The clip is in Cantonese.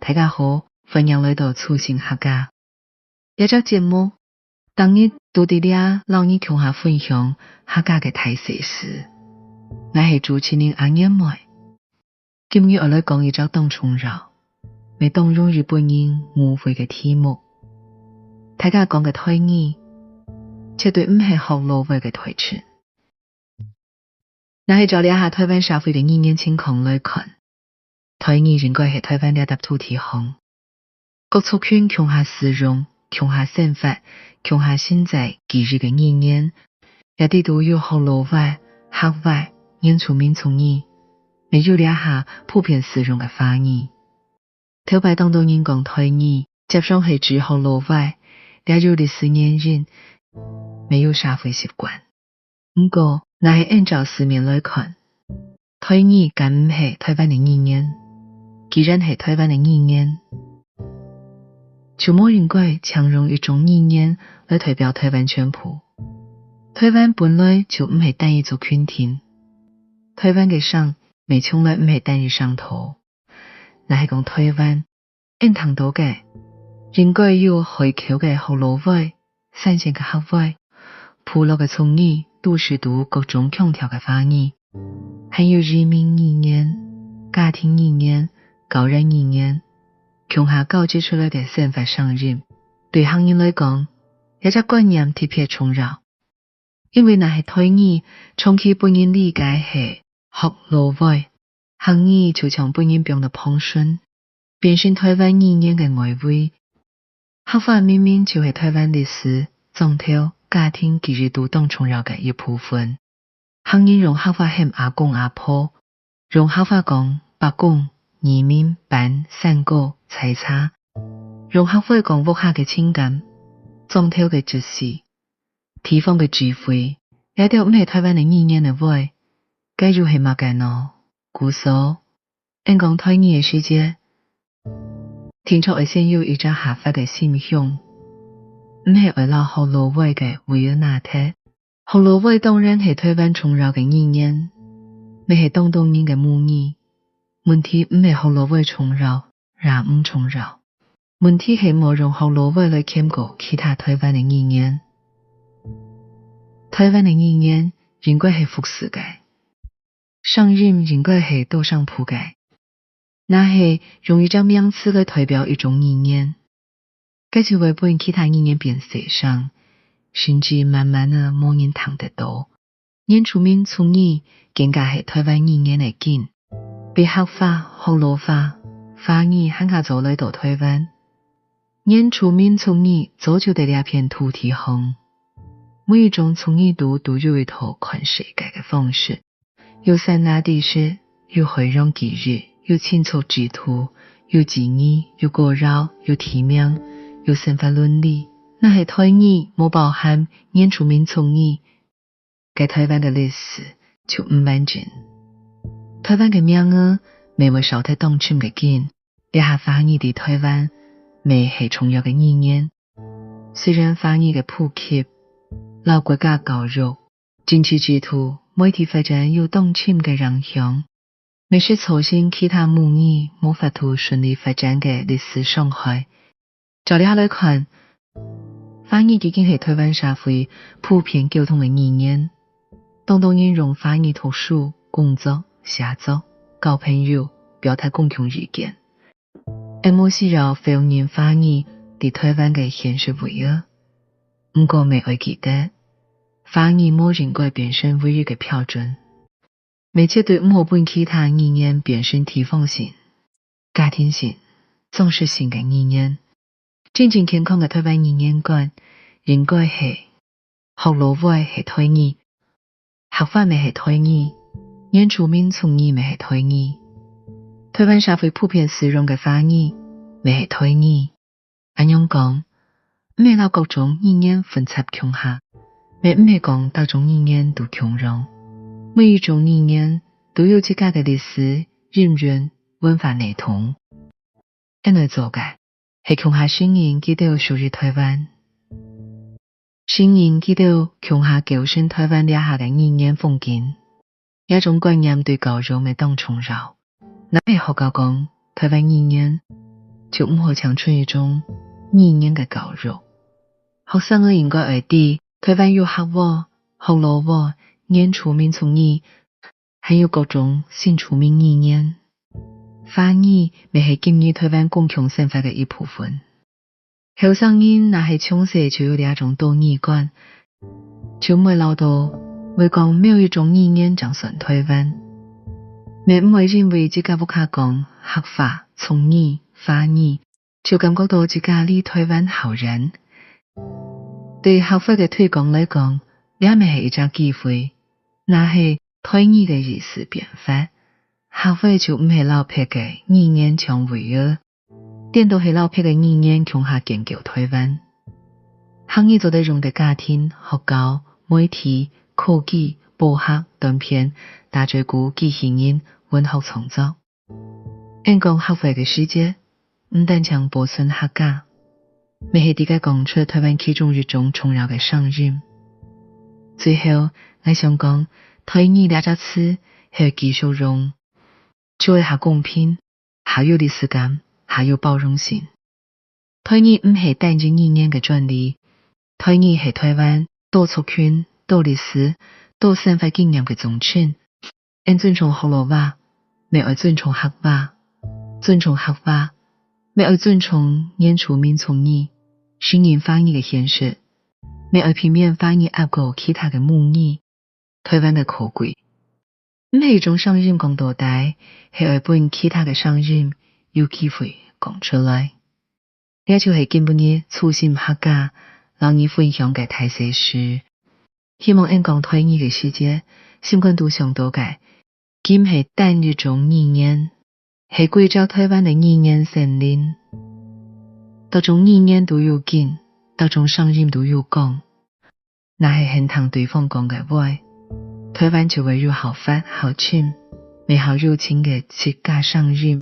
大家好，歡迎來到粗心客家。一集節目，當日都伫倆老二共下分享客家嘅大小事。我係主持人阿燕妹，今日我來講一集當沖繞，未當用日本人誤會嘅題目。大家講嘅台語，絕對唔係學老話嘅台詞。我係照倆下台灣社會嘅語言情況來看。台語應該係台灣兩大土地方，各族群共下使用、共下生活、共下現在今日嘅語言，也啲都有學老話、客話、原住民族語，未有倆下普遍使用嘅華語。頭擺當到人講台語，接上係指學老話，倆有歷史原因，沒有社會習慣。不過，我係按照字面來看，台語梗唔係台灣嘅語言。既然係台灣嘅語言，就冇應該強用一種語言來代表台灣全部。台灣本來就唔係單一族群體，台灣嘅省未從來唔係單一省頭。那係講台灣，按談到嘅，應該有海口嘅學老話、山線嘅客話、部落嘅族語，都是讀各種腔調嘅華語，還有人民語言、家庭語言、個人語言，共下交織出來嘅生活上人，對行人來講，一隻觀念特別重要，因為那係台語，從其本人理解係學老話，行語就將本人變得豐順，變成台灣語言嘅外圍。客話明明就係台灣歷史、宗教、家庭其實都當重要嘅一部分。行人用客話喊阿公阿婆，用客話講伯公、移民、班、山歌、採茶，用客話講屋客嘅情感、宗教嘅知識、地方嘅智慧，也都唔係台灣嘅語言嘅話，該就係乜嘅呢？故所，按講台語嘅世界，聽出我先有一隻合法嘅心向，唔係為了學老話嘅唯一拿鐵。學老話當然係台灣重要嘅語言，未係當人嘅母語。問題唔係學老話重要，也唔重要。問題係冇用學老話來兼顧其他台灣嘅語言。台灣嘅語言應該係複數嘅，上音應該係多上鋪嘅，那係用一張名詞來代表一種語言，該就會幫其他語言變寫上，甚至慢慢的冇人聽得到。原住民族語更加係台灣語言嘅根。被客話、學老話、華語很加早來到台灣，原住民族語早就在兩片土地上，每一種族語都有一套看世界嘅方式，有三大地勢，有會讓記憶，有清楚制圖，有記憶，有歌謠，有題名，有生活倫理。那係台語冇包含原住民族語，嘅台灣嘅歷史就唔完整。台灣嘅名字未會少得當침嘅根，一下華語喺台灣未係重要嘅語言。雖然華語嘅普及、老國家教育、經濟制度、媒體發展有當침嘅影響，未是造成其他母語無法度順利發展嘅歷史傷害。照倆來看，華語已經係台灣社會普遍溝通嘅語言，當人用華語讀書、工作、寫作、交朋友、表達共同意見，而冇需要非用人華語喺台灣嘅現實唯一。唔過未會記得，華語冇應該變成唯一嘅標準，未絕對唔好幫其他語言變成地方性、家庭性、裝飾性嘅語言。真正健康嘅台灣語言觀，應該係學老話係台語，客話咪係台語，原住民族語咪係台語，台灣社會普遍使用嘅華語咪係台語。咁樣講，唔係攞各種語言混雜共下，咪唔係講各種語言都共用。每一種語言都有自家嘅歷史、人文、文化內容。咁嚟做嘅係共下聲音記到屬於台灣，聲音記到共下構成台灣倆下嘅語言風景。一種觀念對教育咪當重要，那係學校講台灣語言，就唔好强出一种意念嘅教育。学生嘅应该会知台湾有客话、学罗话、念出民族语，还有各种新出名意念。法语咪系今日台湾共同生活嘅一部分。后生人若系从细就有呢一种道义观，就唔会老到会讲没有一种意念掌算台湾，咪唔会认为自家不卡讲客法、从语、法语，就感觉到自家离台湾好远。对客法嘅推广来讲，也咪系一只机会，那系台语嘅意思变法，客法就唔系老撇嘅意念强为了。颠倒系老撇嘅意念强下建构台湾。行业做得用嘅家庭、学校、媒体、科技、报客、短片、大嘴鼓、机器人、文学创作。因讲客话嘅世界，唔单将保存客家，咪系啲嘅讲出台湾其中一种重要嘅声音。最后，我想讲，台语两只词系继续用，就会下公平，下有历史感。还有包容性。台语唔系单一意念嘅专利，台语系台湾多族群、多历史、多生活经验嘅总称。因尊重学罗话，咪爱尊重客话；尊重客话，咪爱尊重演出民族语、宣言方言嘅现实，咪爱片面方言压过其他嘅母语。台湾嘅可贵，唔系一种声音讲到大，系爱本其他嘅声音。有机会讲出来，呢就系根本嘅初心客家，让你分享嘅大事事。希望因讲台语嘅世界，心感度上多嘅，兼系单一种意念，系贵州台湾嘅意念森林。各种意念都有见，各种声音都有讲，那系很听对方讲嘅话，台湾就会有好法好听，美好热情嘅自家声音。